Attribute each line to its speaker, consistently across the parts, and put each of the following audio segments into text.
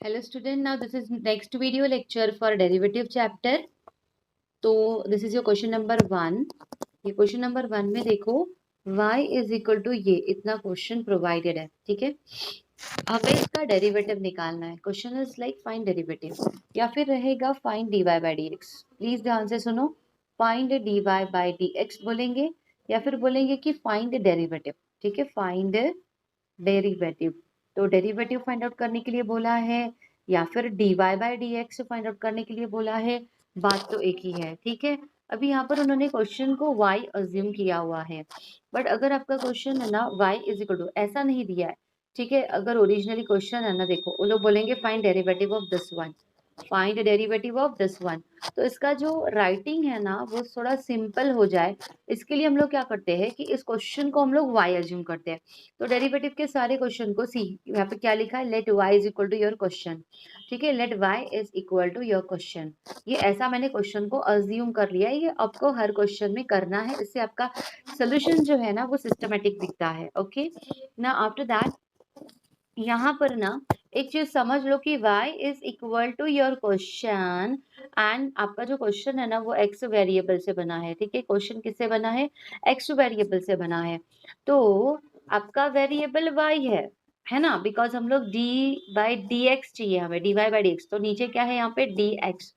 Speaker 1: Hello student, now this is next video lecture for derivative chapter. तो this is your question number 1. ये question number 1 में देखो y is equal to ये इतना question provided है, ठीक है। हमें इसका डेरिवेटिव निकालना है। Question is like find derivative या फिर रहेगा find dy by d x. Please ध्यान से सुनो, find dy by d x बोलेंगे या फिर बोलेंगे कि फाइंड डेरिवेटिव, ठीक है। फाइंड डेरिवेटिव, तो डेरिवेटिव फाइंड आउट करने के लिए बोला है या फिर dy by d x find out करने के लिए बोला है, बात तो एक ही है, ठीक है। अभी यहाँ पर उन्होंने क्वेश्चन को y अज्यूम किया हुआ है, बट अगर आपका क्वेश्चन है ना y इज इक्वल टू ऐसा नहीं दिया है, ठीक है। अगर ओरिजिनली क्वेश्चन है ना, देखो वो लोग बोलेंगे find derivative of this one, find derivative of this one. तो इसका जो राइटिंग है ना वो थोड़ा सिंपल हो जाए, इसके लिए हम लोग क्या करते हैं कि इस क्वेश्चन को हम लोग y अज्यूम करते हैं। तो डेरिवेटिव के सारे क्वेश्चन को सी यहाँ पे क्या लिखा है, let y is equal to your question, ठीक है। Let y is equal to your question, ये ऐसा मैंने क्वेश्चन को अज्यूम कर लिया है। ये आपको हर क्वेश्चन में करना है, इससे आपका सोल्यूशन जो है ना वो सिस्टमेटिक दिखता है। ओके, ना आफ्टर दैट यहाँ पर ना एक चीज समझ लो कि y is equal to your question and आपका जो क्वेश्चन है ना वो x वेरिएबल से बना है, ठीक है। क्वेश्चन किससे बना है, x वेरिएबल से बना है। तो आपका वेरिएबल y है ना, बिकॉज हम लोग d बाई डी एक्स चाहिए हमें, dy बाई डी एक्स। तो नीचे क्या है यहाँ पे dx,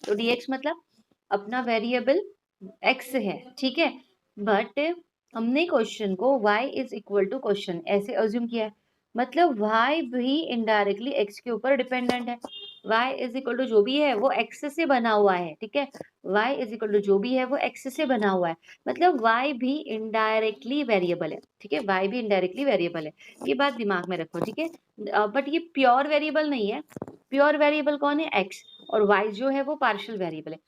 Speaker 1: तो dx मतलब अपना वेरिएबल x है, ठीक है। बट हमने क्वेश्चन को y is equal to question ऐसे अज्यूम किया है, मतलब y भी इनडायरेक्टली x के ऊपर डिपेंडेंट है। y इज इक्वल टू जो भी है वो x से बना हुआ है, ठीक है। y इज इक्वल टू जो भी है वो x से बना हुआ है, मतलब y भी इनडायरेक्टली वेरिएबल है, ठीक है। y भी इनडायरेक्टली वेरिएबल है, ये बात दिमाग में रखो, ठीक है। बट ये प्योर वेरिएबल नहीं है। प्योर वेरिएबल कौन है, x, और y जो है वो पार्शियल वेरिएबल है,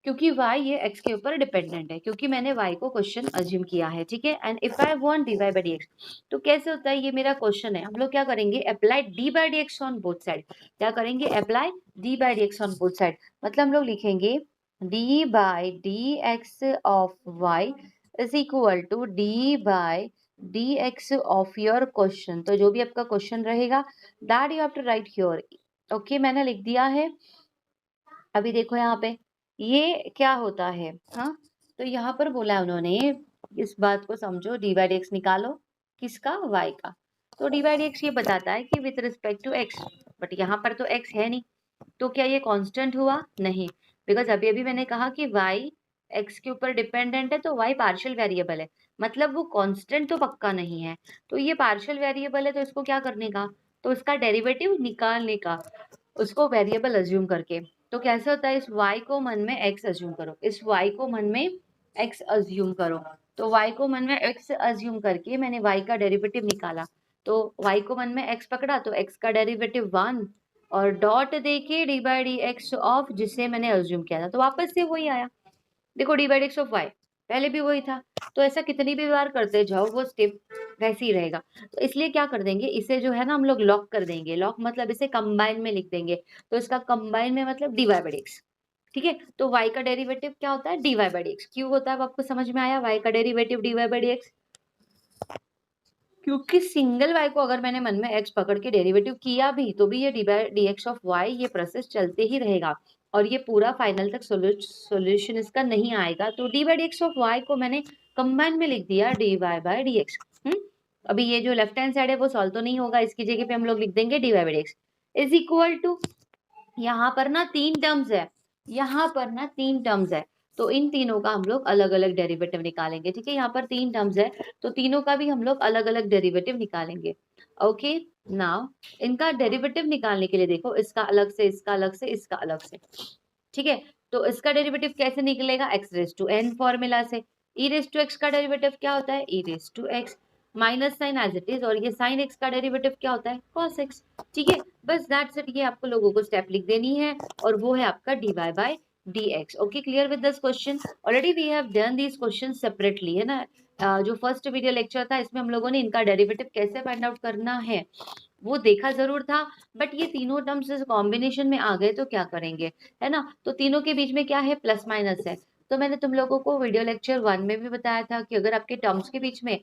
Speaker 1: क्योंकि y ये x के ऊपर डिपेंडेंट है, क्योंकि मैंने y को क्वेश्चन अज्यूम किया है, ठीक है। And if I want dy by d x, तो कैसे होता है, ये मेरा क्वेश्चन है। हम लोग क्या करेंगे, apply d by d x on both side. क्या करेंगे, apply d by d x on both side, मतलब हम लोग लिखेंगे d by d x of y is equal to d by d x of your question. तो जो भी आपका क्वेश्चन रहेगा that you have to write here. Okay, मैंने लिख दिया है। अभी देखो यहाँ पे ये क्या होता है, हाँ। तो यहाँ पर बोला है उन्होंने, इस बात को समझो, डी बाई डी एक्स निकालो, किसका, y का। तो डी बाई डी एक्स ये बताता है कि with respect to x, but यहाँ पर तो x है नहीं, तो क्या ये कांस्टेंट हुआ, नहीं। बिकॉज अभी अभी मैंने कहा कि y x के ऊपर डिपेंडेंट है, तो y पार्शियल वेरिएबल है, मतलब वो कांस्टेंट तो पक्का नहीं है। तो ये पार्शियल वेरिएबल है, तो इसको क्या करने का, तो इसका डेरिवेटिव निकालने का, उसको वेरिएबल अज्यूम करके। तो कैसे होता है, इस y को मन में x अज्यूम करो, इस y को मन में x अज्यूम करो। तो y को मन में x अज्यूम करके मैंने y का डेरिवेटिव निकाला, तो y को मन में x पकड़ा तो x का डेरिवेटिव 1 और डॉट देके d by d x of जिसे मैंने अज्यूम किया था, तो वापस से वही आया। देखो D by d x of y पहले भी वही था, तो ऐसा कितनी भी बार करते जाओ वो स्टेप वैसे ही रहेगा। तो इसलिए क्या कर देंगे, इसे जो है ना हम लोग लॉक कर देंगे। लॉक मतलब इसे कंबाइन में लिख देंगे, तो इसका कंबाइन में मतलब d y by d x, ठीक है। तो y का डेरिवेटिव क्या होता है, d y by d x. क्यों होता है वो आपको समझ में आया, y का derivative d y by d x, क्योंकि सिंगल y को अगर मैंने मन में x पकड़ के डेरिवेटिव किया भी तो भी ये D by d x of y ये प्रोसेस चलते ही रहेगा, और ये पूरा फाइनल तक सॉल्यूशन इसका नहीं आएगा। तो d by d x of y को मैंने कंबाइन में लिख दिया d y by d x. अभी ये जो लेफ्ट हैंड साइड है वो सॉल्व तो नहीं होगा, इसकी जगह पे हम लोग लिख देंगे d y by d x is equal to, यहाँ पर ना 3 टर्म्स है, यहाँ पर ना 3 टर्म्स है, तो इन तीनों का हम लोग अलग अलग डेरिवेटिव निकालेंगे, ठीक है। यहाँ पर 3 टर्म्स है, तो तीनों का भी हम लोग अलग अलग डेरिवेटिव निकालेंगे। ओके, नाउ इनका डेरिवेटिव निकालने के लिए देखो, इसका अलग से, इसका अलग से, इसका अलग से, ठीक है। तो इसका डेरिवेटिव कैसे निकलेगा, x raise to n formula से। ई रेस टू एक्स का डेरिवेटिव क्या होता है, e raise to x minus sine as it is, और ये साइन एक्स का डेरिवेटिव क्या होता है, कॉस एक्स, ठीक है। बस दैट्स इट, ये आपको लोगों को स्टेप लिख देनी है, और वो है आपका d y by d x. Okay, clear with this question, already we have done this question separately, है ना। जो फर्स्ट वीडियो लेक्चर था इसमें हम लोगों ने इनका डेरिवेटिव कैसे फाइंड आउट करना है वो देखा जरूर था, बट ये तीनों टर्म्स कॉम्बिनेशन में आ गए तो क्या करेंगे, है ना। तो तीनों के बीच में क्या है, प्लस माइनस है। तो मैंने तुम लोगों को वीडियो लेक्चर 1 में भी बताया था कि अगर आपके टर्म्स के बीच में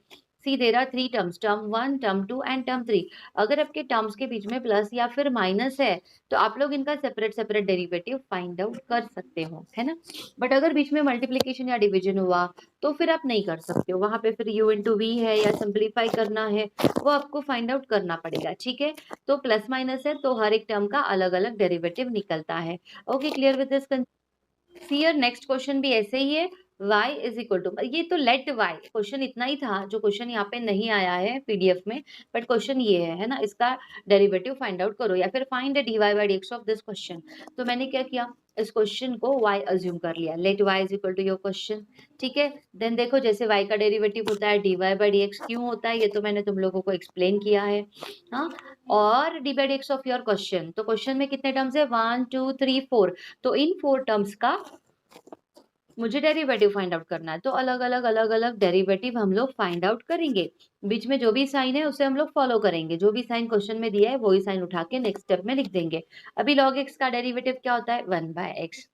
Speaker 1: see there are 3 terms, term 1, term 2 and term 3। अगर आपके टर्म्स के बीच में प्लस या फिर माइनस है तो आप लोग इनका separate separate derivative find out कर सकते हो, है ना। बट अगर बीच में मल्टीप्लीकेशन या डिवीजन हुआ तो फिर आप नहीं कर सकते हो, वहां पे फिर u इंटू वी है या सिंप्लीफाई करना है वो आपको फाइंड आउट करना पड़ेगा, ठीक है। तो प्लस माइनस है तो हर एक टर्म का अलग अलग डेरिवेटिव निकलता है। Okay, clear with this. See your next question भी ऐसे ही है, y इज इक्वल टू, ये तो लेट y क्वेश्चन इतना ही था जो क्वेश्चन यहाँ पे नहीं आया है पीडीएफ में, बट क्वेश्चन ये है ना, इसका डेरिवेटिव फाइंड आउट करो या फिर find dy by dx of this question. तो मैंने क्या किया, इस क्वेश्चन को y अज्यूम कर लिया, let y is equal to your question, ठीक है। देन देखो जैसे y का डेरिवेटिव होता है dy बाई dx, क्यों होता है ये तो मैंने तुम लोगों को एक्सप्लेन किया है, हाँ। और d by dx of your question, तो क्वेश्चन में कितने टर्म्स है, 1 2 3 4, तो इन 4 टर्म्स का मुझे डेरिवेटिव फाइंड आउट करना है। तो अलग अलग डेरिवेटिव हम लोग फाइंड आउट करेंगे, बीच में जो भी साइन है उसे हम लोग फॉलो करेंगे, जो भी साइन क्वेश्चन में दिया है वही साइन उठा के नेक्स्ट स्टेप में लिख देंगे। अभी log x का डेरिवेटिव क्या होता है, 1 बाय एक्स।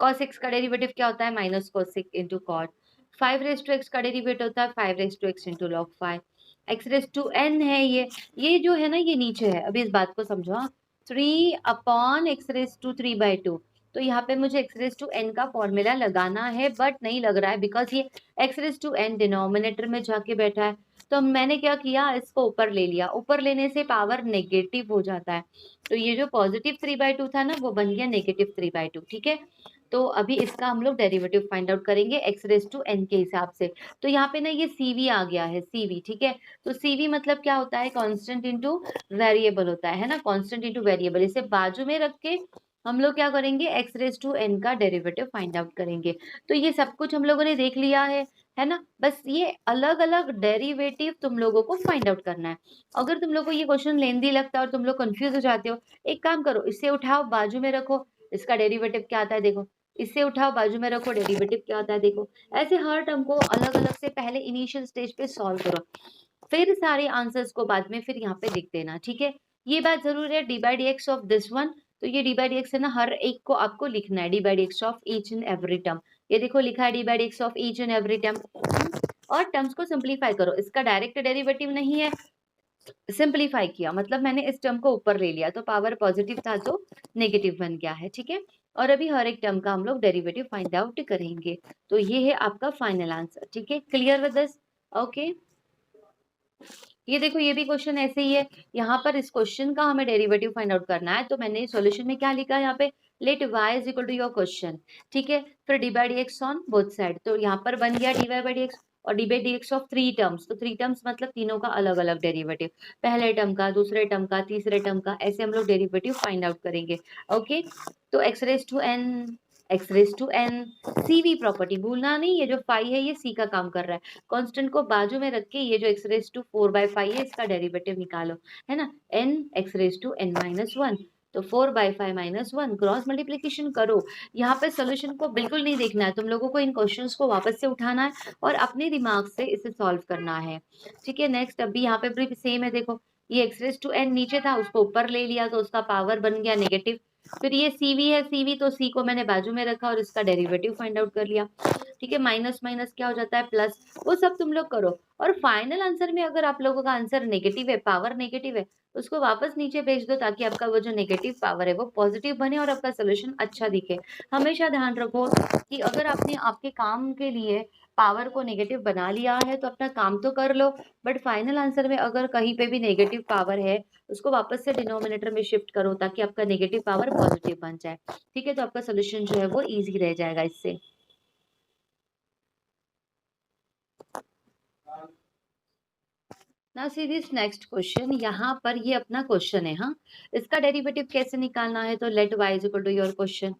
Speaker 1: cos x का डेरिवेटिव क्या होता है, minus cos x into cot. 5 raise to x का डेरिवेटिव होता है 5 raise to x into log 5। X raise to n है ये जो है ना ये नीचे है, अभी इस बात को समझो, 3 upon x raise to 3 by 2। तो यहाँ पे मुझे एक्स रेस टू एन का फॉर्मूला लगाना है बट नहीं लग रहा है बिकॉज ये x raise to n denominator में जाके बैठा है। तो मैंने क्या किया, इसको ऊपर ले लिया, ऊपर लेने से पावर नेगेटिव हो जाता है, तो ये जो पॉजिटिव 3/2 था ना वो बन गया नेगेटिव 3/2, ठीक है। तो अभी इसका हम लोग डेरिवेटिव फाइंड आउट करेंगे एक्स रेस टू एन के हिसाब से। तो यहाँ पे ना ये सीवी आ गया है, सीवी, ठीक है। तो सीवी मतलब क्या होता है, कांस्टेंट इनटू वेरिएबल होता है ना, कांस्टेंट इनटू वेरिएबल। इसे बाजू में रख के हम लोग क्या करेंगे, एक्स रेस टू एन का डेरिवेटिव फाइंड आउट करेंगे। तो ये सब कुछ हम लोगों ने देख लिया है ना। बस ये अलग अलग डेरिवेटिव तुम लोगों को फाइंड आउट करना है। अगर तुम लोग को ये क्वेश्चन लेंदी लगता है और तुम लोग कंफ्यूज हो जाते हो, एक काम करो, इसे उठाओ बाजू में रखो, इसका डेरिवेटिव क्या आता है देखो, इससे उठाओ बाजू में रखो, डेरिवेटिव क्या होता है देखो। ऐसे हर टर्म को अलग अलग से पहले इनिशियल स्टेज पे सॉल्व करो, फिर सारे आंसर्स को बाद में फिर यहाँ पे लिख देना, ठीक है। ये बात जरूर है, D by d x of this one, तो ये डी बाई डी एक्स है ना, हर एक को आपको लिखना है, D by d x of each and every term. ये देखो लिखा है D by d x of each and every term. और टर्म्स को सिंप्लीफाई करो, इसका डायरेक्ट डेरिवेटिव नहीं है, सिंप्लीफाई किया मतलब मैंने इस टर्म को ऊपर ले लिया, तो पावर पॉजिटिव था तो नेगेटिव बन गया है, ठीक है। और अभी हर एक टर्म का हम लोग डेरिवेटिव फाइंड आउट करेंगे। तो ये है आपका फाइनल आंसर, ठीक है, क्लियर विद दिस। ओके, ये देखो ये भी क्वेश्चन ऐसे ही है, यहाँ पर इस क्वेश्चन का हमें डेरिवेटिव फाइंड आउट करना है। तो मैंने सॉल्यूशन में क्या लिखा है यहाँ पे, let y is equal to your question, ठीक है। फिर d by d x on both side, तो यहाँ पर बन गया d y by d x और d by d x of 3 terms. तो 3 टर्म्स मतलब तीनों का अलग अलग डेरिवेटिव, पहले टर्म का, दूसरे टर्म का, तीसरे टर्म का, ऐसे हम लोग डेरिवेटिव फाइंड आउट करेंगे। ओके, तो x raise to n, x raise to n, CV property भूलना नहीं, ये जो फाई है ये सी का काम कर रहा है, कांस्टेंट को बाजू में रख के ये जो एक्स रेस टू 4/5 है इसका डेरिवेटिव निकालो, है ना। N x raise to n minus 1, तो 4/5 माइनस 1 क्रॉस मल्टीप्लीकेशन करो। यहाँ पे सोल्यूशन को बिल्कुल नहीं देखना है, तुम लोगों को इन क्वेश्चंस को वापस से उठाना है और अपने दिमाग से इसे सॉल्व करना है, ठीक है। नेक्स्ट अभी यहाँ पे भी सेम है, देखो ये एक्स रेस टू एन नीचे था, उसको ऊपर ले लिया तो उसका पावर बन गया नेगेटिव। फिर ये सीवी है, सीवी तो सी को मैंने बाजू में रखा और इसका डेरिवेटिव फाइंड आउट कर लिया, ठीक है। माइनस माइनस क्या हो जाता है प्लस, वो सब तुम लोग करो। और फाइनल आंसर में अगर आप लोगों का आंसर नेगेटिव है, पावर नेगेटिव है, उसको वापस नीचे भेज दो ताकि आपका वो जो नेगेटिव पावर है वो पॉजिटिव बने और आपका सोल्यूशन अच्छा दिखे। हमेशा ध्यान रखो कि अगर आपने आपके काम के लिए पावर को नेगेटिव बना लिया है तो अपना काम तो कर लो, बट फाइनल आंसर में अगर कहीं पे भी नेगेटिव पावर है उसको वापस से डिनोमिनेटर में शिफ्ट करो ताकि आपका नेगेटिव पावर पॉजिटिव बन जाए, ठीक है। तो आपका सोल्यूशन जो है वो इजी रह जाएगा इससे। Now see this next question, यहाँ पर ये अपना क्वेश्चन है, हाँ। इसका डेरिवेटिव कैसे निकालना है, तो let y is equal to your question.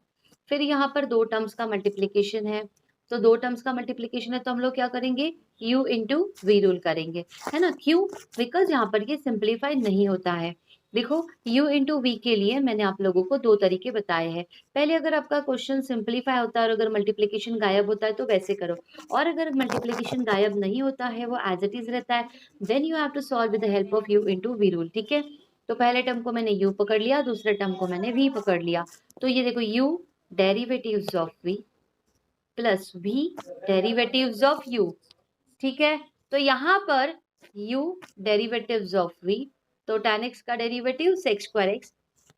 Speaker 1: फिर यहाँ पर दो टर्म्स का मल्टीप्लीकेशन है, तो दो टर्म्स का मल्टीप्लीकेशन है तो हम लोग क्या करेंगे, u इंटू वी रूल करेंगे, है ना। क्यों, बिकॉज यहाँ पर ये सिंप्लीफाई नहीं होता है। देखो u इंटू वी के लिए मैंने आप लोगों को दो तरीके बताए हैं। पहले अगर आपका क्वेश्चन सिंप्लीफाई होता है और अगर मल्टीप्लीकेशन गायब होता है तो वैसे करो, और अगर मल्टीप्लीकेशन गायब नहीं होता है, वो एज इट इज रहता है, then you have to solve with the help of u into v rule, ठीक है। तो पहले टर्म को मैंने u पकड़ लिया, दूसरे टर्म को मैंने v पकड़ लिया। तो ये देखो u derivatives of v plus v derivatives of u, ठीक है। तो यहाँ पर u डेरिवेटिव्स ऑफ v, तो tan x का derivative sec square x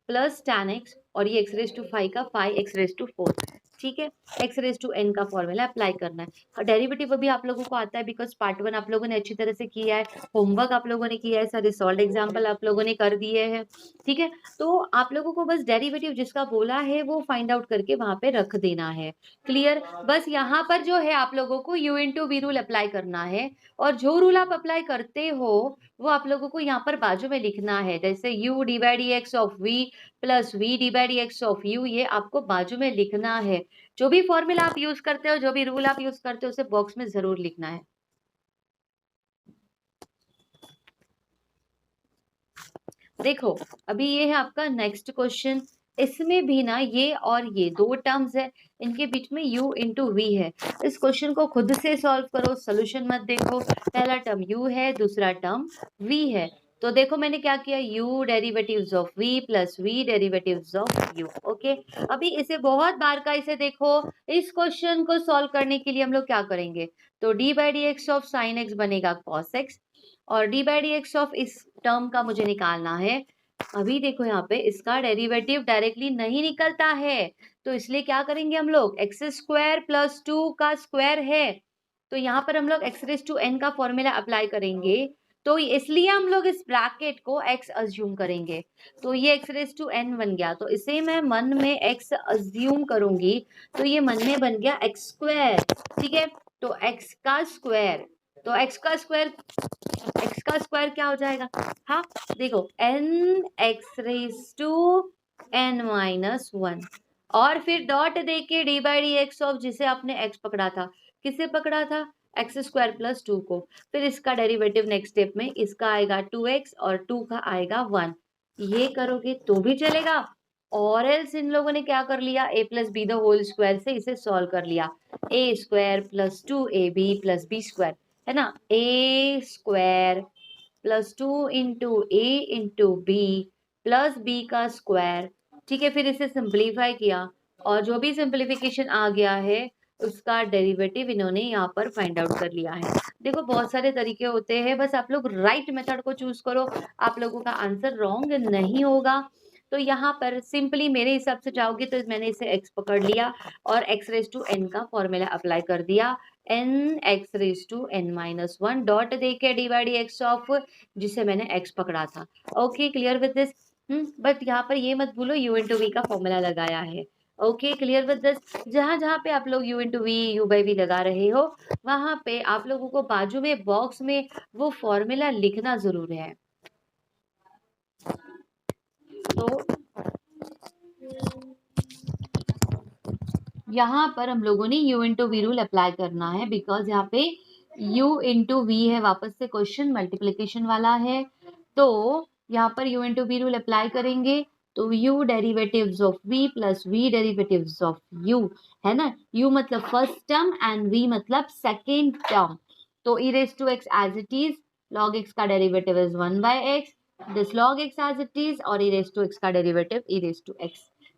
Speaker 1: plus tan x और ये x रेज टू 5 का 5x रेज टू 4, ठीक है। x रेज टू n का फॉर्मूला अप्लाई करना है। डेरिवेटिव अभी आप लोगों को आता है बिकॉज पार्ट 1 आप लोगों ने अच्छी तरह से किया है, होमवर्क आप लोगों ने किया है, सारे सॉल्व एग्जाम्पल आप लोगों ने कर दिए हैं, ठीक है। तो आप लोगों को बस डेरिवेटिव जिसका बोला है वो फाइंड आउट करके वहां पे रख देना है, क्लियर। बस यहाँ पर जो है आप लोगों को u into v rule apply करना है, और जो रूल आप अप्लाई करते हो वो आप लोगों को यहाँ पर बाजू में लिखना है, जैसे u divide x of v plus v divide x of u, ये आपको बाजू में लिखना है। जो भी फॉर्मूला आप यूज करते हो, जो भी रूल आप यूज करते हो, उसे बॉक्स में जरूर लिखना है। देखो अभी ये है आपका नेक्स्ट क्वेश्चन, इसमें भी ना ये और ये दो टर्म्स है, इनके बीच में u इंटू वी है। इस क्वेश्चन को खुद से सॉल्व करो, सोल्यूशन मत देखो। पहला टर्म u है, दूसरा टर्म v है। तो देखो मैंने क्या किया, u derivatives of v plus v derivatives of u, okay. अभी इसे बहुत बार का इसे देखो, इस क्वेश्चन को सॉल्व करने के लिए हम लोग क्या करेंगे, तो d by d x of sine x बनेगा कॉस एक्स, और d by d x of इस टर्म का मुझे निकालना है। अभी देखो यहाँ पे इसका डेरिवेटिव डायरेक्टली नहीं निकलता है, तो इसलिए क्या करेंगे हम लोग, एक्स स्क्वायर प्लस 2 का स्क्वायर है, तो यहाँ पर हम लोग एक्स रेज टू एन का फॉर्मूला अप्लाई करेंगे, तो इसलिए हम लोग इस ब्रैकेट को x अज्यूम करेंगे, तो ये एक्स रेज टू एन बन गया, तो इसे मैं मन में x अज्यूम करूंगी, तो ये मन में बन गया एक्स स्क्वायर, ठीक है। तो x का स्क्वायर, तो x का स्क्वायर क्या हो जाएगा, हाँ देखो n x raise to n minus 1, और फिर डॉट देके d by d x of, जिसे आपने x पकड़ा था, किसे पकड़ा था, एक्स स्क्वायर प्लस 2 को, फिर इसका डेरिवेटिव नेक्स्ट स्टेप में, इसका आएगा 2x और 2 का आएगा 1, ये करोगे तो भी चलेगा, और एल्स इन लोगों ने क्या कर लिया, a plus b the whole square से इसे सॉल्व कर लिया, a square plus 2ab plus b square, है ना, a square plus 2 into a into b plus b का स्क्वायर, ठीक है। फिर इसे सिंप्लीफाई किया, और जो भी सिंप्लीफिकेशन आ गया है उसका डेरिवेटिव इन्होंने यहाँ पर फाइंड आउट कर लिया है। देखो बहुत सारे तरीके होते हैं, बस आप लोग राइट मेथड को चूज करो, आप लोगों का आंसर रॉन्ग नहीं होगा। तो यहाँ पर सिंपली मेरे हिसाब से जाओगे तो मैंने इसे x पकड़ लिया और x रेज टू n का फॉर्मूला अप्लाई कर दिया, n x raise to n minus 1 dot देके डिवाइड एक्स ऑफ, जिसे मैंने x पकड़ा था, okay clear with this. But यहाँ पर ये मत भूलो u इंटू वी का फॉर्मूला लगाया है, ओके क्लियर विद दिस। जहां जहां पे आप लोग u into v u by v लगा रहे हो, वहां पे आप लोगों को बाजू में बॉक्स में वो फॉर्मूला लिखना जरूर है। तो यहाँ पर हम लोगों ने u into v rule apply करना है, बिकॉज यहाँ पे u इंटू वी है, वापस से क्वेश्चन मल्टीप्लीकेशन वाला है, तो यहाँ पर u into v rule apply करेंगे, तो u derivatives of v plus v derivatives of u, है ना, u मतलब फर्स्ट टर्म एंड v मतलब सेकेंड टर्म, तो e raise to x as it is, log x का derivative is 1 by x, this log x as it is, और e raise to x का derivative e raise to x,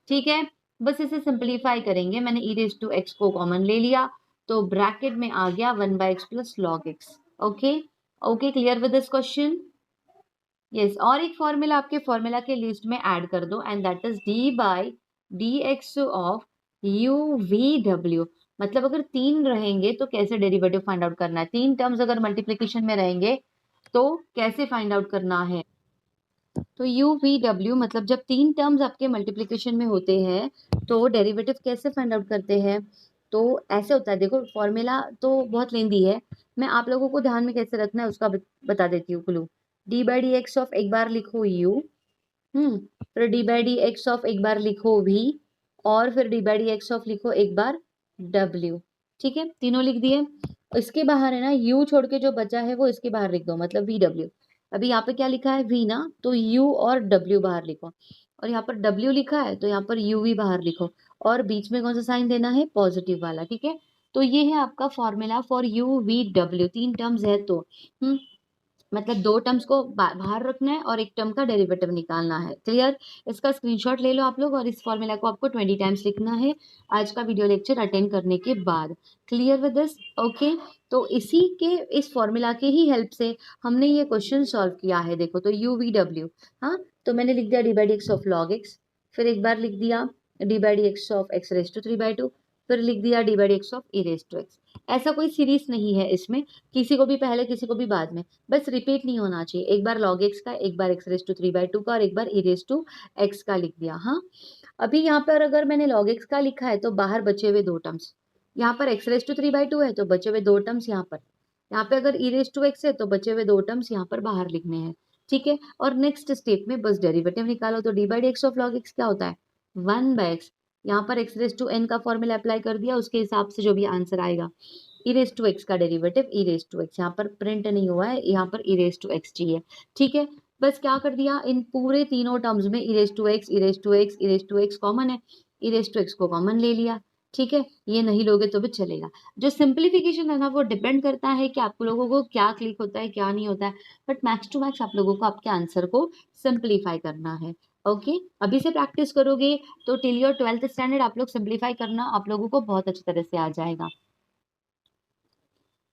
Speaker 1: ठीक है। बस इसे simplify करेंगे, मैंने e रेज टू x को कॉमन ले लिया, तो ब्रैकेट में आ गया 1 बाय x प्लस log x, okay okay clear with this question, yes. और एक फॉर्मूला आपके फॉर्मूला के लिस्ट में ऐड कर दो, and that is d by d x of u v w, मतलब अगर 3 रहेंगे तो कैसे डेरिवेटिव फाइंड आउट करना है, 3 टर्म्स अगर मल्टीप्लीकेशन में रहेंगे तो कैसे फाइंड आउट करना है, तो u v w मतलब जब 3 टर्म्स आपके मल्टीप्लीकेशन में होते हैं तो डेरिवेटिव कैसे फाइंड आउट करते हैं, तो ऐसे होता है, देखो फॉर्मूला तो बहुत लेंदी है, मैं आप लोगों को ध्यान में कैसे रखना है उसका बता देती हूँ clue. d by d x of एक बार लिखो u, फिर d by d x of एक बार लिखो v, और फिर d by d x of लिखो एक बार w, ठीक है, तीनों लिख दिए। इसके बाहर है ना u छोड़ के जो बचा है वो इसके बाहर लिख दो, मतलब v w, अभी यहाँ पे क्या लिखा है v ना, तो u और w बाहर लिखो, और यहाँ पर w लिखा है तो यहाँ पर u v बाहर लिखो, और बीच में कौन सा साइन देना है, पॉजिटिव वाला, ठीक है। तो ये है आपका formula for u v w, 3 terms है तो मतलब दो टर्म्स को बाहर रखना है और एक टर्म का डेरिवेटिव निकालना है। क्लियर? इसका स्क्रीनशॉट ले लो आप लोग और इस फॉर्मूला को आपको 20 टाइम्स लिखना है आज का वीडियो लेक्चर अटेंड करने के बाद। Clear with this? ओके। तो इसी के इस फॉर्मूला के ही हेल्प से हमने ये क्वेश्चन सॉल्व किया है। देखो तो यू वी डब्ल्यू, हाँ, तो मैंने लिख दिया d by d x of log x, फिर एक बार लिख दिया d by d x of x raise to 3/2, फिर लिख दिया d by d x of e raise to x. ऐसा कोई सीरीज नहीं है इसमें, किसी को भी पहले किसी को भी बाद में, बस रिपीट नहीं होना चाहिए। एक बार log x का, एक बार x रेज टू 3/2 का और एक बार e रेज टू x का लिख दिया। हाँ, अभी यहाँ पर अगर मैंने log x का लिखा है तो बाहर बचे हुए दो टर्म्स, यहाँ पर x रेज टू 3/2 है तो बचे हुए दो टर्म्स यहाँ पर, यहाँ पे अगर e रेज टू x है तो बचे हुए दो टर्म्स यहाँ पर बाहर लिखने हैं। ठीक है, और नेक्स्ट स्टेप में बस डेरिवेटिव निकालो। तो d by d x of log x क्या होता है? 1/x, यहाँ पर x रेज टू n का फॉर्मूला अप्लाई कर दिया, उसके हिसाब से जो भी आंसर आएगा। ई रेज टू एक्स का derivative e raise to x, यहाँ पर प्रिंट नहीं हुआ है, यहाँ पर ई रेज टू एक्स चाहिए। ठीक है, बस क्या कर दिया, इन पूरे तीनों टर्म्स में e raise to x, e raise to x, e raise to x common है, ई रेज टू एक्स को कॉमन ले लिया। ठीक है, ये नहीं लोगे तो भी चलेगा। जो सिंप्लीफिकेशन है ना वो डिपेंड करता है कि आप लोगों को क्या क्लिक होता है क्या नहीं होता है, बट मैक्स टू मैक्स आप लोगों को आपके आंसर को सिंप्लीफाई करना है। ओके, अभी से प्रैक्टिस करोगे तो टिल योर 12th स्टैंडर्ड आप लोग सिंप्लीफाई करना आप लोगों को बहुत अच्छी तरह से आ जाएगा।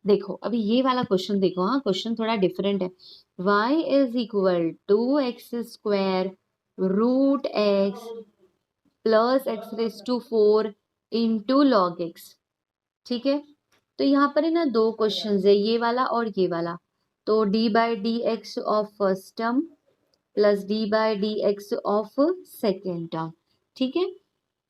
Speaker 1: देखो अभी ये वाला क्वेश्चन देखो, हाँ क्वेश्चन थोड़ा डिफरेंट है। y is equal to x square root x plus x raise to 4 into log x. ठीक है, तो यहाँ पर है ना दो क्वेश्चन है, ये वाला और ये वाला। तो d by d x of first term plus D by d x of second term. ठीक है,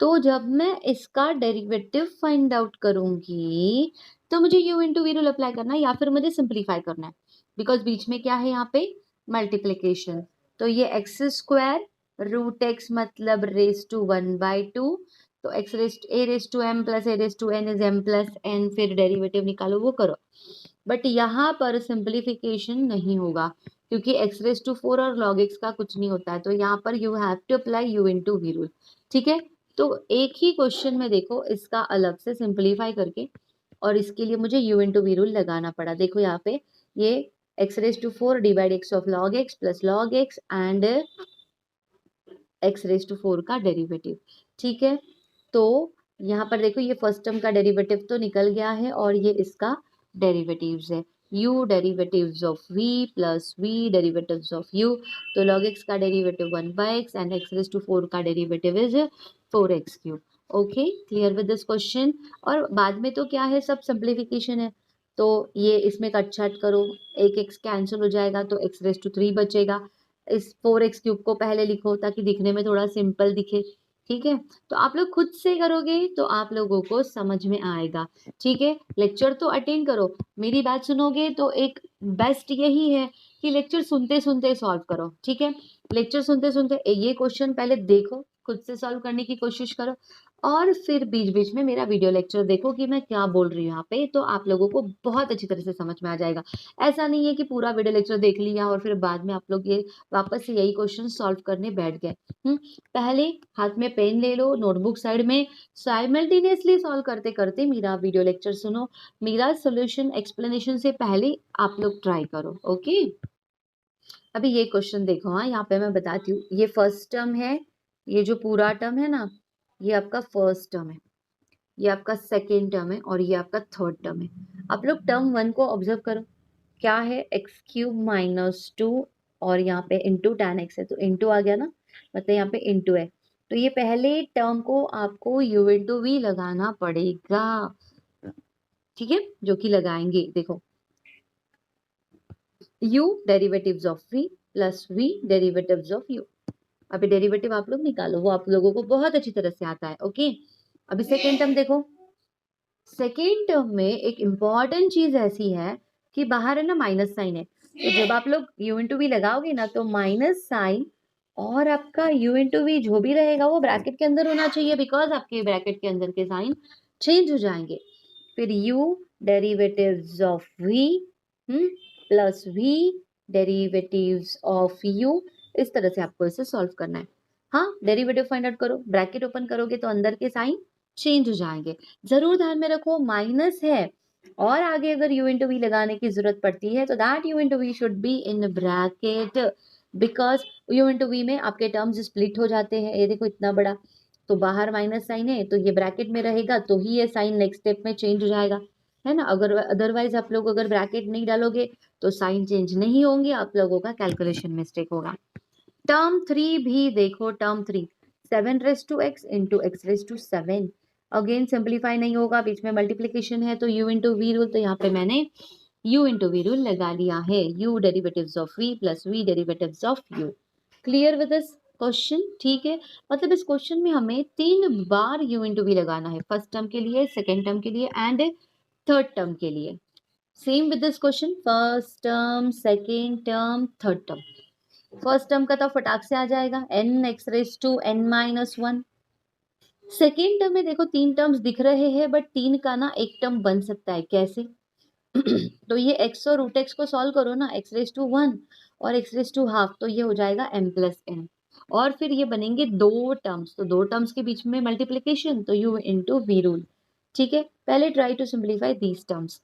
Speaker 1: तो जब मैं इसका डेरिवेटिव फाइंड आउट करूंगी तो मुझे u into v rule apply करना है या फिर मुझे सिंप्लीफाई करना है, बिकॉज बीच में क्या है यहाँ पे मल्टीप्लीकेशन। तो ये एक्स स्क्वायर रूट एक्स मतलब रेज टू 1/2, तो x raise a raise to m plus a raise to n is m plus n, फिर डेरिवेटिव निकालो वो करो। बट यहाँ पर सिंप्लीफिकेशन नहीं होगा क्योंकि एक्स रेज टू 4 और लॉग एक्स का कुछ नहीं होता है, तो यहाँ पर you have to apply u into v rule. ठीक है, तो एक ही क्वेश्चन में देखो इसका अलग से सिंप्लीफाई करके, और इसके लिए मुझे u इंटू वी रूल लगाना पड़ा। देखो यहाँ पे ये x raise to 4 divide x of log x plus log x and x raise to 4 का डेरिवेटिव। ठीक है, तो यहाँ पर देखो ये फर्स्ट टर्म का डेरिवेटिव तो निकल गया है और ये इसका डेरिवेटिव्स है u derivatives of v plus v derivatives of u। तो log x का derivative 1/x and x raise to 4 का derivative is 4x³। Okay, clear with this question. और बाद में तो क्या है, सब सिंप्लीफिकेशन है, तो ये इसमें कट छाट करो, एक x कैंसिल हो जाएगा तो x रेज टू 3 बचेगा। इस 4x³ को पहले लिखो ताकि दिखने में थोड़ा सिंपल दिखे। ठीक है, तो आप लोग खुद से करोगे तो आप लोगों को समझ में आएगा। ठीक है, लेक्चर तो अटेंड करो, मेरी बात सुनोगे तो एक बेस्ट यही है कि लेक्चर सुनते सुनते सॉल्व करो। ठीक है, लेक्चर सुनते सुनते ये क्वेश्चन पहले देखो, खुद से सॉल्व करने की कोशिश करो, और फिर बीच बीच में मेरा वीडियो लेक्चर देखो कि मैं क्या बोल रही हूँ यहाँ पे, तो आप लोगों को बहुत अच्छी तरह से समझ में आ जाएगा। ऐसा नहीं है कि पूरा वीडियो लेक्चर देख लिया और फिर बाद में आप लोग ये वापस से यही क्वेश्चन सॉल्व करने बैठ गए। पहले हाथ में पेन ले लो, नोटबुक साइड में, साइमल्टेनियसली सॉल्व करते करते मेरा वीडियो लेक्चर सुनो, मेरा सोल्यूशन एक्सप्लेनेशन से पहले आप लोग ट्राई करो। ओके, अभी ये क्वेश्चन देखो, हाँ यहाँ पे मैं बताती हूँ, ये फर्स्ट टर्म है, ये जो पूरा टर्म है ना ये आपका फर्स्ट टर्म है, ये आपका सेकेंड टर्म है और ये आपका थर्ड टर्म है। आप लोग टर्म 1 को ऑब्जर्व करो, क्या है x³ - 2 और यहाँ पे इंटू tan x है, तो इंटू आ गया ना, मतलब यहाँ पे इंटू है। तो ये पहले टर्म को आपको u इंटू वी लगाना पड़ेगा। ठीक है, जो कि लगाएंगे, देखो u derivatives of v plus v derivatives of u। अभी डेरिवेटिव आप लोग निकालो, वो आप लोगों को बहुत अच्छी तरह से आता है। ओके, अभी सेकेंड टर्म देखो, सेकेंड टर्म में एक इंपॉर्टेंट चीज ऐसी है कि बाहर है ना माइनस साइन है, तो जब आप लोग u इंटू वी लगाओगे ना तो माइनस साइन और आपका u इंटू वी जो भी रहेगा वो ब्रैकेट के अंदर होना चाहिए, बिकॉज आपके ब्रैकेट के अंदर के साइन चेंज हो जाएंगे। फिर u derivatives of v plus v derivatives of u, इस तरह से आपको इसे सॉल्व करना है। हाँ, डेरिवेटिव फाइंड आउट करो, ब्रैकेट ओपन करोगे तो अंदर के साइन चेंज हो जाएंगे। जरूर ध्यान में रखो माइनस है और आगे अगर u इंटू वी लगाने की जरूरत पड़ती है तो that u into v should be in bracket, because u into v में आपके टर्म्स स्प्लिट हो जाते हैं। ये देखो इतना बड़ा, तो बाहर माइनस साइन है तो ये ब्रैकेट में रहेगा, तो ही ये साइन नेक्स्ट स्टेप में चेंज हो जाएगा, है ना। अगर अदरवाइज आप लोग अगर ब्रैकेट नहीं डालोगे तो साइन चेंज नहीं होंगे, आप लोगों का कैलकुलेशन मिस्टेक होगा। टर्म 3 भी देखो, term 3 7 raise to x into x raise to 7, again simplify नहीं होगा, बीच में मल्टीप्लीकेशन है तो u इंटू वी रूल, तो यहाँ पे मैंने u इंटू वी रूल लगा लिया है, u derivatives of v plus v derivatives of u। Clear with this question, ठीक है। मतलब इस क्वेश्चन में हमें 3 बार u इंटू वी लगाना है, फर्स्ट टर्म के लिए, सेकेंड टर्म के लिए एंड थर्ड टर्म के लिए। Same with this question, first term, second term, third term. First term का तो फटाक से आ जाएगा, n x raise to n minus 1। Second term में देखो 3 टर्म्स दिख रहे हैं, बट 3 का ना एक टर्म बन सकता है, कैसे? तो ये x और रूट एक्स को सॉल्व करो ना, x रेस टू 1 और x रेस टू हाफ, तो ये हो जाएगा m प्लस n। और फिर ये बनेंगे 2 टर्म्स, तो 2 टर्म्स के बीच में मल्टीप्लीकेशन, तो u इंटू वी रूल, ठीक है। पहले try to simplify these terms,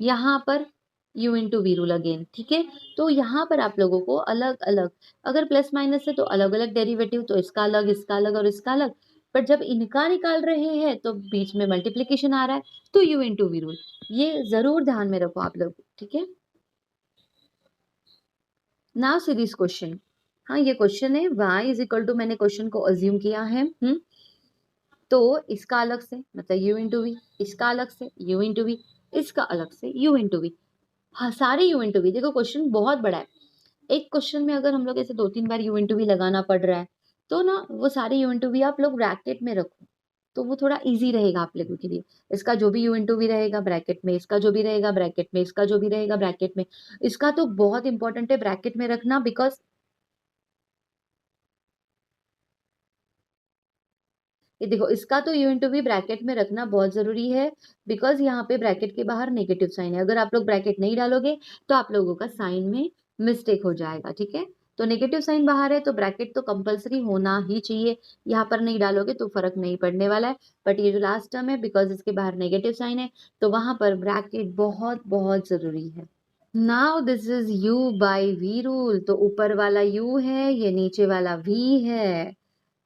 Speaker 1: यहाँ पर u into v rule again, ठीक है। तो यहाँ पर आप लोगों को अलग अलग, अगर प्लस माइनस है तो अलग अलग डेरिवेटिव, तो इसका अलग, इसका अलग और इसका अलग, पर जब इनका निकाल रहे हैं तो बीच में मल्टीप्लीकेशन आ रहा है, तो u इंटू वी रूल, ये जरूर ध्यान में रखो आप लोग, ठीक है। नाउ सी दिस क्वेश्चन, हाँ ये क्वेश्चन है y इज इक्वल टू, मैंने क्वेश्चन को अज्यूम किया है, तो इसका अलग से मतलब u इंटू वी, इसका अलग से u इंटू वी, इसका अलग से u इंटू वी, हाँ सारे u इंटू वी। देखो क्वेश्चन बहुत बड़ा है, एक क्वेश्चन में अगर हम लोग ऐसे 2-3 बार u इंटू वी लगाना पड़ रहा है, तो ना वो सारे u इंटू वी आप लोग ब्रैकेट में रखो, तो वो थोड़ा इजी रहेगा आप लोगों के लिए। इसका जो भी u इंटू वी रहेगा ब्रैकेट में, इसका जो भी रहेगा ब्रैकेट में, इसका जो भी रहेगा ब्रैकेट में, इसका तो बहुत इंपॉर्टेंट है ब्रैकेट में रखना, बिकॉज ये देखो इसका तो u इंटू वी ब्रैकेट में रखना बहुत जरूरी है, बिकॉज यहाँ पे ब्रैकेट के बाहर नेगेटिव साइन है, अगर आप लोग ब्रैकेट नहीं डालोगे तो आप लोगों का साइन में मिस्टेक हो जाएगा, ठीक है। तो नेगेटिव साइन बाहर है तो ब्रैकेट तो कंपलसरी होना ही चाहिए, यहाँ पर नहीं डालोगे तो फर्क नहीं पड़ने वाला है। बट ये जो लास्ट टर्म है, बिकॉज इसके बाहर नेगेटिव साइन है, तो वहां पर ब्रैकेट बहुत बहुत जरूरी है। Now this is u by v rule, तो ऊपर वाला u है, ये नीचे वाला v है।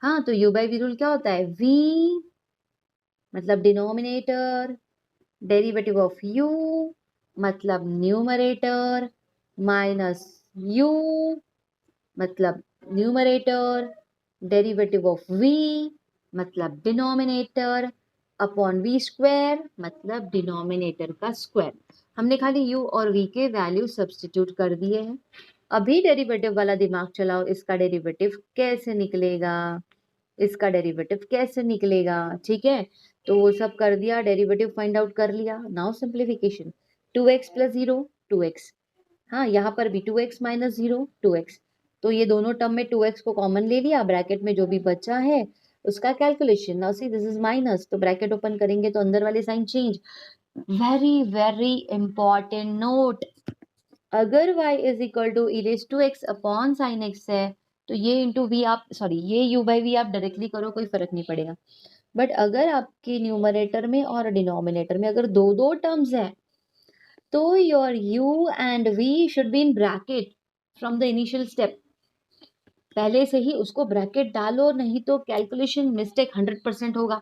Speaker 1: हाँ तो u बाई वी रूल क्या होता है, v मतलब डिनोमिनेटर, डेरिवेटिव ऑफ u मतलब न्यूमरेटर, माइनस u मतलब न्यूमरेटर, डेरिवेटिव ऑफ v मतलब डिनोमिनेटर, अपॉन v स्क्वायर मतलब डिनोमिनेटर का स्क्वायर। हमने खाली u और v के वैल्यू सब्स्टिट्यूट कर दिए हैं। अभी डेरिवेटिव वाला दिमाग चलाओ, इसका डेरिवेटिव कैसे निकलेगा, इसका डेरिवेटिव कैसे निकलेगा, ठीक है। तो वो सब कर दिया, डेरिवेटिव फाइंड आउट कर लिया। Now simplification, 2x plus 0 2x, हाँ यहाँ पर भी 2x माइनस 0 2x, तो ये दोनों टर्म में 2x को कॉमन ले लिया, ब्रैकेट में जो भी बचा है उसका calculation. Now see this is minus, तो ब्रैकेट ओपन करेंगे तो अंदर वाले sign change. Very very important note, अगर y is equal to e raise to x upon sine x है, तो ये इंटू वी आप, सॉरी ये u बाई वी आप डायरेक्टली करो, कोई फर्क नहीं पड़ेगा। बट अगर आपके न्यूमरेटर में और डिनोमिनेटर में अगर दो दो टर्म्स हैं, तो your u and v should be in bracket from the initial step, पहले से ही उसको ब्रैकेट डालो, नहीं तो कैलकुलेशन मिस्टेक 100% होगा।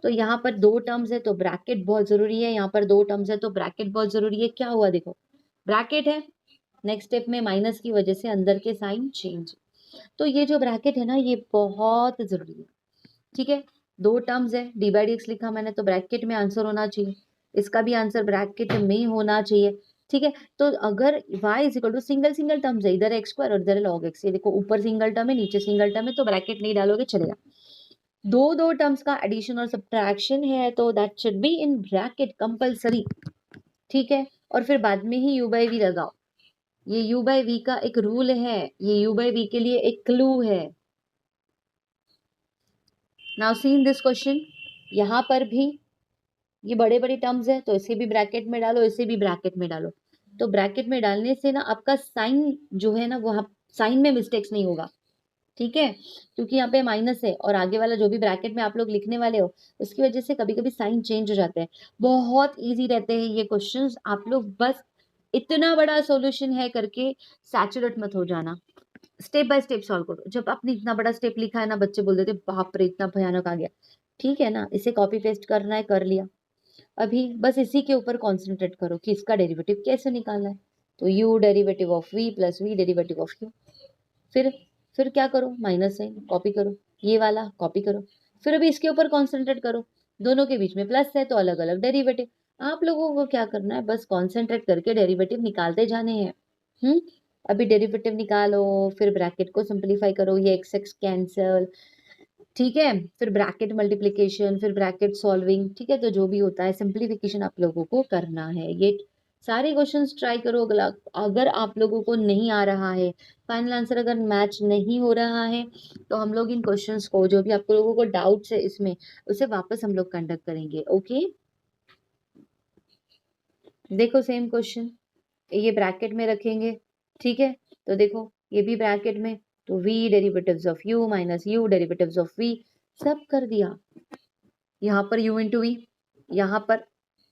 Speaker 1: तो यहाँ पर 2 टर्म्स है तो ब्रैकेट बहुत जरूरी है, यहाँ पर 2 टर्म्स है तो ब्रैकेट बहुत जरूरी है। क्या हुआ देखो, ब्रैकेट है, नेक्स्ट स्टेप में माइनस की वजह से अंदर के साइन चेंज, तो ये जो ब्रैकेट है ना ये बहुत जरूरी है, ठीक है। 2 टर्म्स है, डी बाई डी एक्स लिखा मैंने, तो ब्रैकेट में आंसर होना चाहिए, इसका भी आंसर ब्रैकेट में होना चाहिए, ठीक है। तो अगर y is equal to single single terms है, इधर एक्स स्क्वायर और इधर लॉग एक्स, ये देखो ऊपर सिंगल टर्म है नीचे सिंगल टर्म है, तो ब्रैकेट नहीं डालोगे चलेगा। दो दो टर्म्स का एडिशन और सब्ट्रैक्शन है, तो that should be in bracket compulsory, ठीक है। और फिर बाद में ही u बाई वी लगाओ, ये u बाई वी का एक रूल है, ये u बाई वी के लिए एक क्लू है। Now see in this question, यहाँ पर भी ये बड़े बड़े टर्म्स है, तो इसे भी ब्रैकेट में डालो, इसे भी ब्रैकेट में डालो, तो ब्रैकेट में डालने से ना आपका साइन जो है ना वो साइन में मिस्टेक्स नहीं होगा, ठीक है, क्योंकि यहाँ पे माइनस है और आगे वाला जो भी ब्रैकेट में आप लोग लिखने वाले हो उसकी वजह से कभी कभी साइन चेंज हो जाते हैं। बहुत इजी रहते हैं ये क्वेश्चंस, आप लोग बस इतना बड़ा सॉल्यूशन है करके सैचुरेट मत हो जाना, स्टेप बाय स्टेप सॉल्व करो। जब आपने इतना बड़ा स्टेप लिखा है ना, बच्चे बोल देते बाप रे इतना भयानक आ गया। ठीक है ना, इसे कॉपी पेस्ट करना है, कर लिया। अभी बस इसी के ऊपर कॉन्सेंट्रेट करो कि इसका डेरिवेटिव कैसे निकालना है। तो u derivative of v plus v derivative of u। फिर फिर क्या करो, माइनस साइन कॉपी करो, ये वाला कॉपी करो। फिर अभी इसके ऊपर कॉन्सेंट्रेट करो, दोनों के बीच में प्लस है तो अलग अलग डेरिवेटिव। आप लोगों को क्या करना है, बस कॉन्सेंट्रेट करके डेरिवेटिव निकालते जाने हैं। अभी डेरिवेटिव निकालो, फिर ब्रैकेट को सिंपलीफाई करो, ये एक्स एक्स कैंसल। ठीक है, फिर ब्रैकेट मल्टीप्लिकेशन, फिर ब्रैकेट सॉल्विंग। ठीक है, तो जो भी होता है सिंपलीफिकेशन आप लोगों को करना है। ये सारे क्वेश्चंस ट्राई करो। अगर आप लोगों को नहीं आ रहा है, फाइनल आंसर अगर मैच नहीं हो रहा है, तो हम लोग इन क्वेश्चंस को, जो भी आप लोगों को डाउट्स है इसमें, उसे वापस हम लोग कंडक्ट करेंगे। ओके, देखो सेम क्वेश्चन ये ब्रैकेट में रखेंगे। ठीक है, तो देखो ये भी ब्रैकेट में, तो v derivatives of u minus u derivatives of v, सब कर दिया। यहाँ पर u इंटू वी, यहाँ पर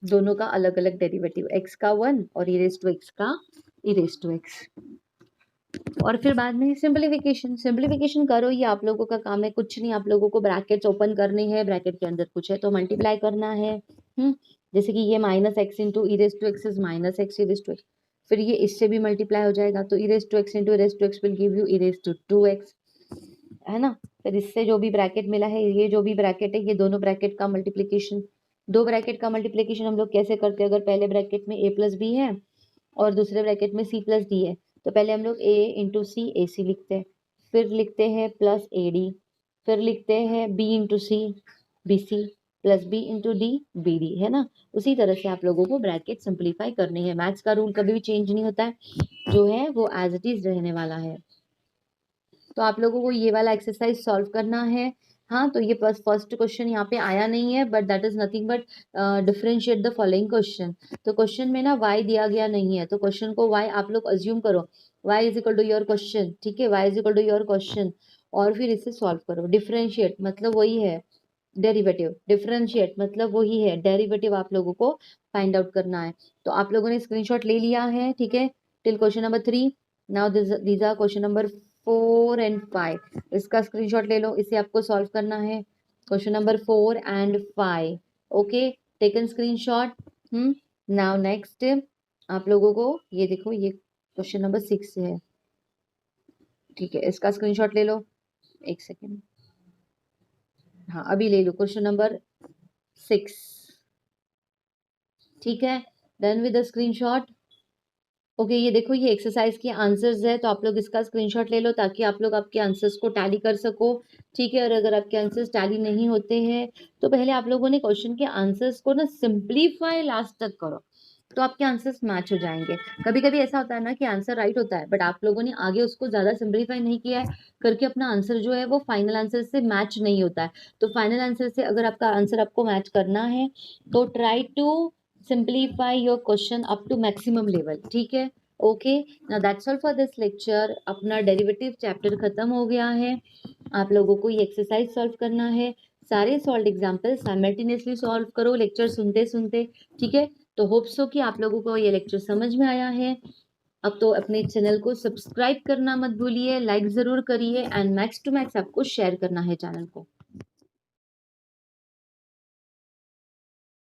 Speaker 1: दोनों का अलग अलग डेरिवेटिव, x का 1 और e रेज टू x का e रेज टू x। और फिर बाद में सिंपलीफिकेशन, सिंपलीफिकेशन करो, ये आप लोगों का काम है, कुछ नहीं। आप लोगों को ब्रैकेट्स ओपन करने हैं, ब्रैकेट के अंदर कुछ है तो मल्टीप्लाई करना है। जैसे कि ये minus x into e raise to x is minus x e raise to x, फिर ये इससे भी मल्टीप्लाई हो जाएगा, तो e raise to x into e raise to x will give you e raise to two x, है ना। फिर इससे जो भी ब्रैकेट मिला है, ये जो भी ब्रैकेट है, ये दोनों ब्रैकेट का मल्टीप्लीकेशन। दो ब्रैकेट का मल्टीप्लीकेशन हम लोग कैसे करते हैं, अगर पहले ब्रैकेट में a प्लस बी है और दूसरे ब्रैकेट में c प्लस डी है, तो पहले हम लोग a इंटू सी ए सी लिखते हैं, फिर लिखते हैं प्लस ए डी, फिर लिखते हैं b into c b c plus b into d b d, है ना। उसी तरह से आप लोगों को ब्रैकेट सिंप्लीफाई करने हैं। मैथ्स का रूल कभी भी चेंज नहीं होता है, जो है वो एज इट इज रहने वाला है। तो आप लोगों को ये वाला एक्सरसाइज सॉल्व करना है। हाँ, तो ये फर्स्ट क्वेश्चन यहाँ पे आया नहीं है, but that is nothing but differentiate the following question. तो क्वेश्चन में ना y दिया गया नहीं है, तो क्वेश्चन को y आप लोग अज्यूम करो, y is equal to your question. ठीक है, y is equal to your question, और फिर इसे सॉल्व करो। डिफरेंशिएट मतलब वही है डेरिवेटिव, डिफरेंशिएट मतलब वही है डेरिवेटिव, आप लोगों को फाइंड आउट करना है। तो आप लोगों ने स्क्रीनशॉट ले लिया है, ठीक है, till question number 3। Now these are question number 4 and 5, इसका स्क्रीनशॉट ले लो, इसे आपको सॉल्व करना है। Question number 4 and 5, okay, taken screenshot. Now next आप लोगों को ये देखो, ये क्वेश्चन नंबर 6 है। ठीक है, इसका स्क्रीनशॉट ले लो, एक सेकेंड। हाँ, अभी ले लो क्वेश्चन नंबर 6। ठीक है, done with the screenshot. Okay, ये देखो ये एक्सरसाइज के आंसर्स है, तो आप लोग इसका स्क्रीनशॉट ले लो ताकि आप लोग आपके आंसर्स को टैली कर सको। ठीक है, और अगर आपके आंसर्स टैली नहीं होते हैं, तो पहले आप लोगों ने क्वेश्चन के आंसर्स को ना सिंप्लीफाई लास्ट तक करो, तो आपके आंसर्स मैच हो जाएंगे। कभी कभी ऐसा होता है ना कि आंसर राइट होता है, बट आप लोगों ने आगे उसको ज्यादा सिंप्लीफाई नहीं किया है करके अपना आंसर जो है वो फाइनल आंसर से मैच नहीं होता है। तो फाइनल आंसर से अगर आपका आंसर आपको मैच करना है, तो try to simplify your question up to maximum level. ठीक है, okay, now that's all for this lecture. अपना डेरिवेटिव चैप्टर खत्म हो गया है। आप लोगों को ये एक्सरसाइज सॉल्व करना है, सारे सॉल्व एग्जाम्पल साइमल्टेनियसली सॉल्व करो लेक्चर सुनते सुनते। ठीक है, तो होप सो कि आप लोगों को ये लेक्चर समझ में आया है। अब तो अपने चैनल को सब्सक्राइब करना मत भूलिए, लाइक जरूर करिए, एंड मैक्स टू मैक्स आपको शेयर करना है चैनल को।